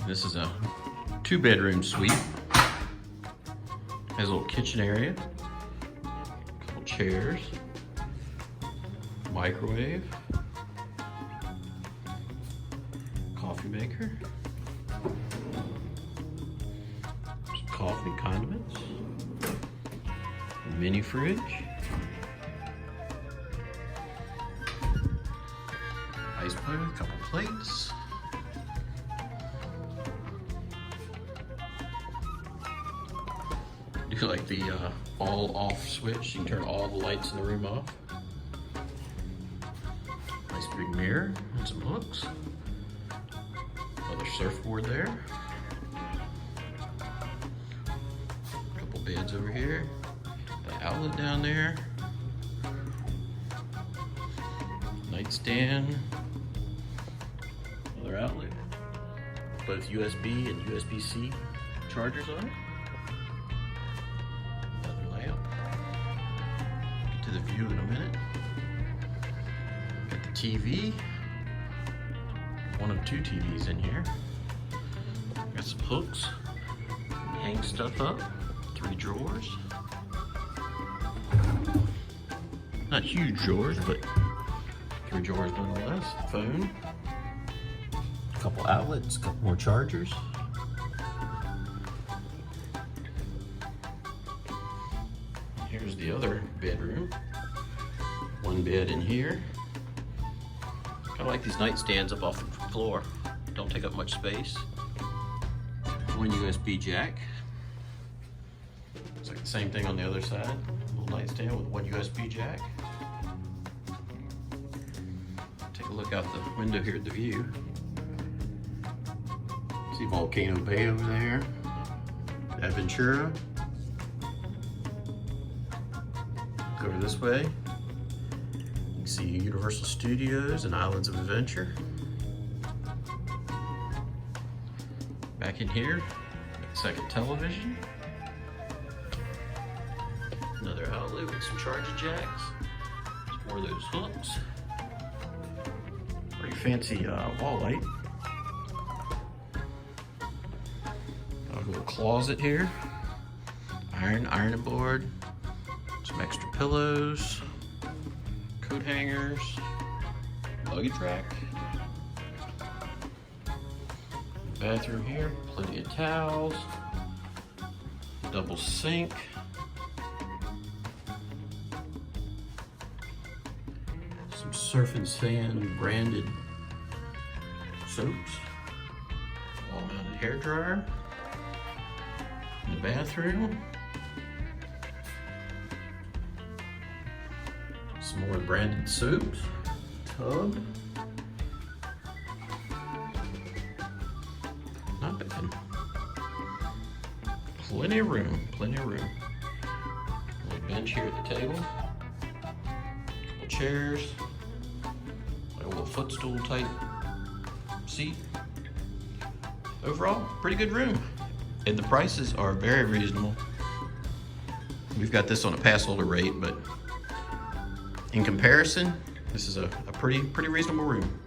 This is a 2-bedroom suite. Has a little kitchen area, couple chairs, microwave, coffee maker, some coffee, condiments, mini fridge, ice plate with a couple plates. Do like the all off switch. You can turn all the lights in the room off. Nice big mirror and some hooks. Another surfboard there. Couple beds over here. An outlet down there. Nightstand. Another outlet. Both USB and USB-C chargers on it. To the view in a minute. Got the TV. One of 2 TVs in here. Got some hooks. Hang stuff up. 3 drawers. Not huge drawers, but 3 drawers nonetheless. Phone. A couple outlets, a couple more chargers. Here's the other bedroom. 1 bed in here. Kind of like these nightstands up off the floor. Don't take up much space. 1 USB jack. It's like the same thing on the other side. Little nightstand with 1 USB jack. Take a look out the window here at the view. See Volcano Bay over there. Aventura. Over this way, you can see Universal Studios and Islands of Adventure. Back in here, second television. Another outlet with some charging jacks. Some more of those hooks. Pretty fancy wall light. A little closet here. Ironing board. Some extra pillows, coat hangers, luggage rack. Bathroom here, plenty of towels, double sink. Some Surf and Sand branded soaps. Wall-mounted hair dryer in the bathroom. Some more branded soaps, tub. Not bad. Plenty of room, plenty of room. A little bench here at the table. Couple chairs. Like a little footstool type seat. Overall, pretty good room. And the prices are very reasonable. We've got this on a pass holder rate, but in comparison, this is a pretty reasonable room.